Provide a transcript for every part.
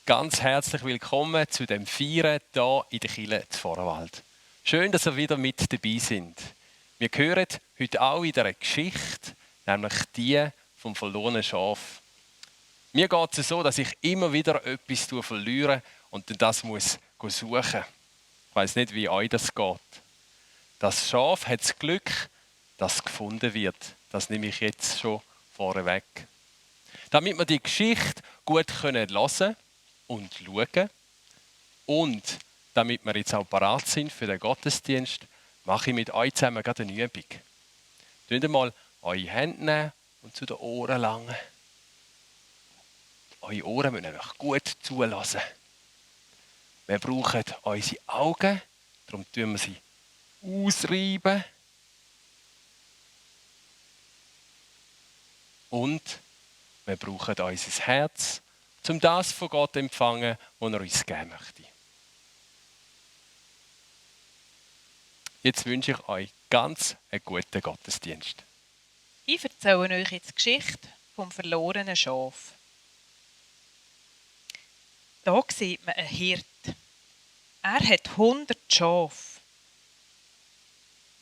Ganz herzlich willkommen zu dem Feiern hier in der Kirche zu Vorenwald. Schön, dass ihr wieder mit dabei sind. Wir hören heute auch wieder eine Geschichte, nämlich die vom verlorenen Schaf. Mir geht es so, dass ich immer wieder etwas verliere und dann das muss suchen. Ich weiss nicht, wie euch das geht. Das Schaf hat das Glück, dass es gefunden wird. Das nehme ich jetzt schon vorweg. Damit wir die Geschichte gut hören und schauen und damit wir jetzt auch parat sind für den Gottesdienst, mache ich mit euch zusammen gerade eine Übung. Nehmt einmal eure Hände nehmen und zu den Ohren langen. Eure Ohren müssen euch gut zulassen. Wir brauchen unsere Augen, darum tun wir sie ausreiben. Und wir brauchen unser Herz, um das von Gott zu empfangen, was er uns geben möchte. Jetzt wünsche ich euch ganz einen guten Gottesdienst. Ich erzähle euch jetzt die Geschichte vom verlorenen Schaf. Hier sieht man einen Hirt. Er hat 100 Schafe.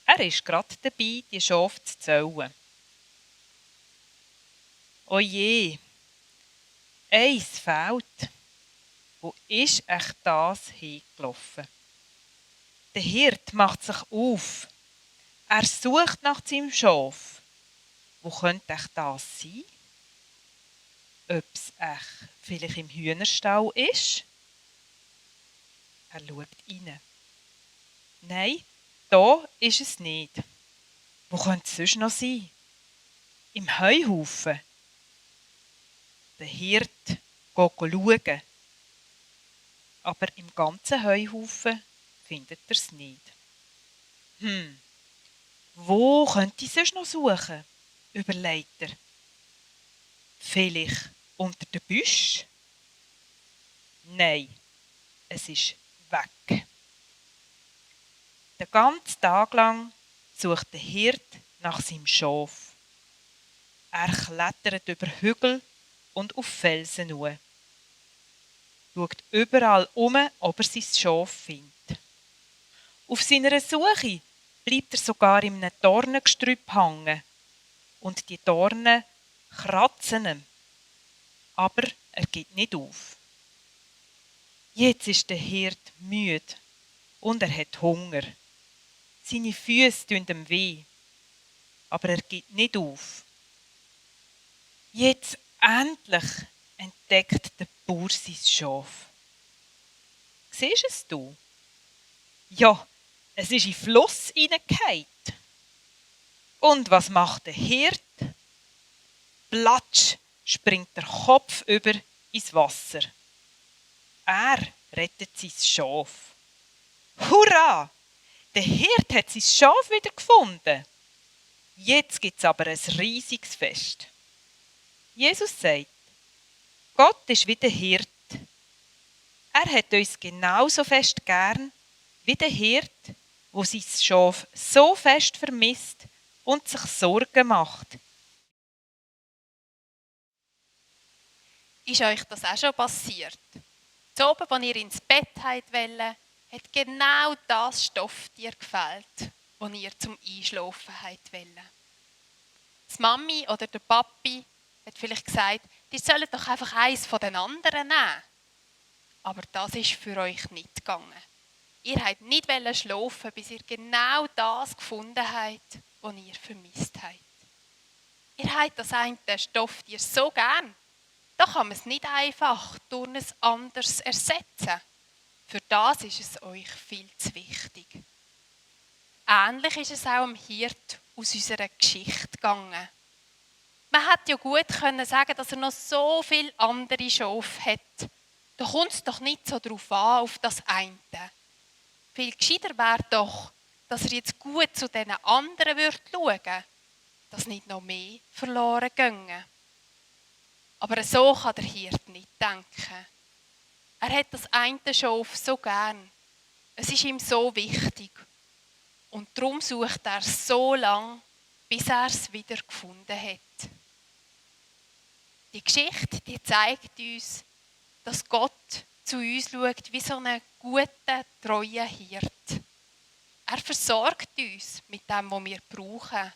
Er ist gerade dabei, die Schafe zu zählen. Oh je, eins fehlt. Wo ist echt das hingelaufen? Der Hirt macht sich auf. Er sucht nach seinem Schaf. Wo könnte echt das sein? Ob es echt vielleicht im Hühnerstall ist? Er schaut rein. Nein, da ist es nicht. Wo könnte es sonst noch sein? Im Heuhaufen. Der Hirt geht schauen. Aber im ganzen Heuhaufen findet er es nicht. Wo könnte ich sonst noch suchen? Überlegt er. Vielleicht unter den Büsch? Nein, es ist weg. Den ganzen Tag lang sucht der Hirt nach seinem Schaf. Er klettert über Hügel und auf Felsen hoch. Schaut überall ob er sein Schaf findet. Auf seiner Suche bleibt er sogar in einem Dornengestrüpp hängen. Und die Dornen kratzen ihn. Aber er gibt nicht auf. Jetzt ist der Hirt müde und er hat Hunger. Seine Füße tun ihm weh. Aber er gibt nicht auf. Jetzt endlich entdeckt der Bauer sein Schaf. Siehst es du? Ja, es ist in den Fluss hineingefallen. Und was macht der Hirt? Platsch springt der Kopf über ins Wasser. Er rettet sein Schaf. Hurra! Der Hirt hat sein Schaf wieder gefunden. Jetzt gibt es aber ein riesiges Fest. Jesus sagt, Gott ist wie der Hirt. Er hat uns genauso fest gern wie der Hirt, der sein Schaf so fest vermisst und sich Sorgen macht. Ist euch das auch schon passiert? Zu oben, als ihr ins Bett wollt, hat genau das Stofftier gefehlt, das ihr zum Einschlafen wollt. Die Mami oder der Papi hat vielleicht gesagt, ihr sollt doch einfach eins von den anderen nehmen. Aber das ist für euch nicht gegangen. Ihr wollt nicht schlafen, bis ihr genau das gefunden habt, was ihr vermisst habt. Ihr habt das eine Stofftier so gern, da kann man es nicht einfach durch ein anderes ersetzen. Für das ist es euch viel zu wichtig. Ähnlich ist es auch dem Hirt aus unserer Geschichte gegangen. Man hätte ja gut können sagen, dass er noch so viele andere Schafe hat. Da kommt es doch nicht so drauf an, auf das eine. Viel gescheiter wäre doch, dass er jetzt gut zu den anderen schauen würde, dass nicht noch mehr verloren gingen. Aber so kann der Hirt nicht denken. Er hat das eine Schaf so gern. Es ist ihm so wichtig. Und darum sucht er so lange, bis er es wieder gefunden hat. Die Geschichte, die zeigt uns, dass Gott zu uns schaut wie so einen guten, treuen Hirt. Er versorgt uns mit dem, was wir brauchen.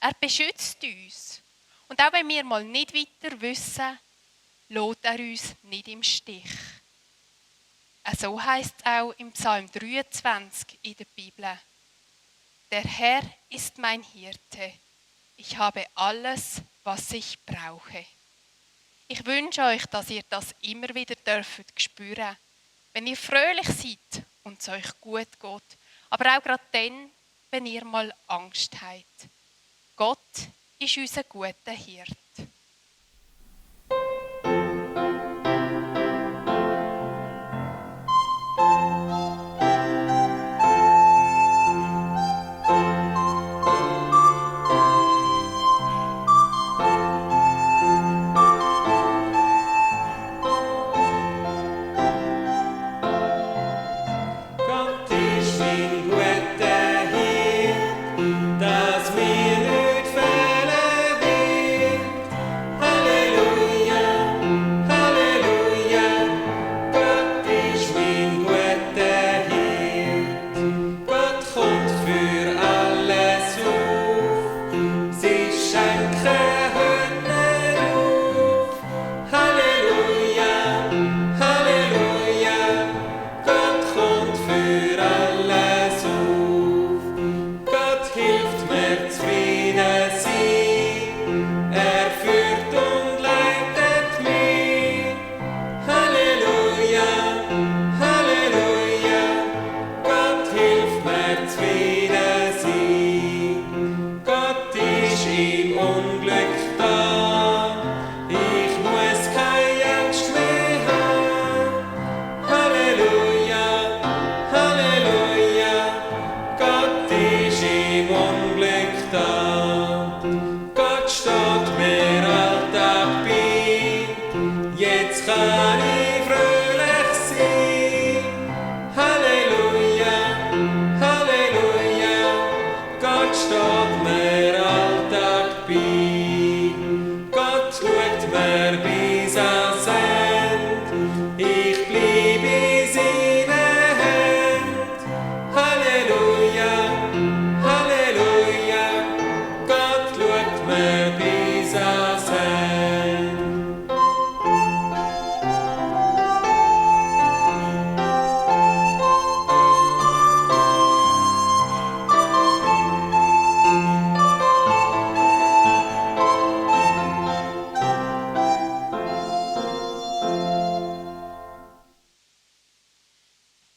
Er beschützt uns. Und auch wenn wir mal nicht weiter wissen, lässt er uns nicht im Stich. So heisst es auch im Psalm 23 in der Bibel. Der Herr ist mein Hirte. Ich habe alles, was ich brauche. Ich wünsche euch, dass ihr das immer wieder spüren dürft, wenn ihr fröhlich seid und es euch gut geht. Aber auch gerade dann, wenn ihr mal Angst habt. Gott ist unser guter Hirt.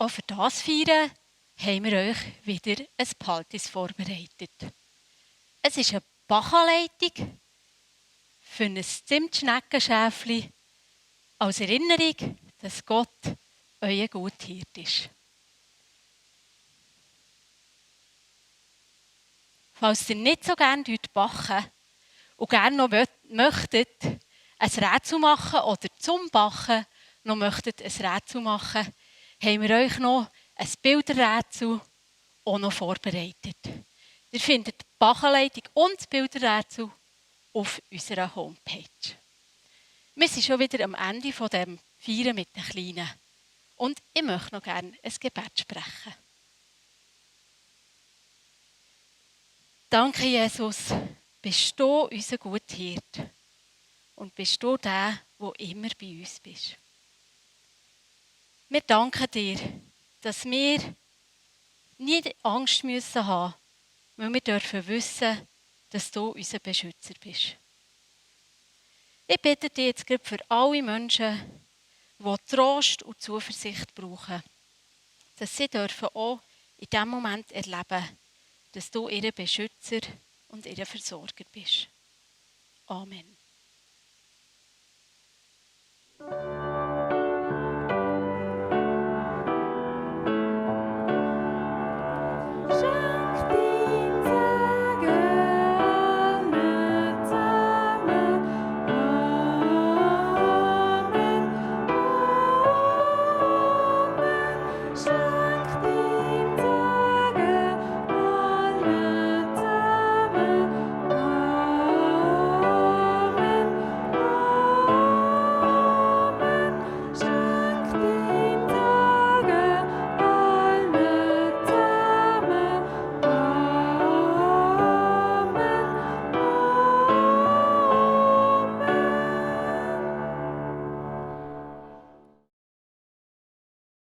Auch für das Feiern haben wir euch wieder ein Paltis vorbereitet. Es ist eine Bachanleitung für ein Zimtschneckenschäfli als Erinnerung, dass Gott euer Guthirt ist. Falls ihr nicht so gerne backen und gerne noch möchtet, ein Rätsel machen oder zum Backen noch möchtet ein Rätsel machen, haben wir euch noch ein Bilderrätsel auch noch vorbereitet. Ihr findet die Bachanleitung und das Bilderrätsel auf unserer Homepage. Wir sind schon wieder am Ende von dem Feiern mit den Kleinen. Und ich möchte noch gerne ein Gebet sprechen. Danke, Jesus, bist du unser guter Hirt. Und bist du der, der immer bei uns bist. Wir danken dir, dass wir nie Angst haben müssen, weil wir dürfen wissen, dass du unser Beschützer bist. Ich bitte dich jetzt gerade für alle Menschen, die Trost und Zuversicht brauchen, dass sie dürfen auch in diesem Moment erleben, dass du ihr Beschützer und ihr Versorger bist. Amen.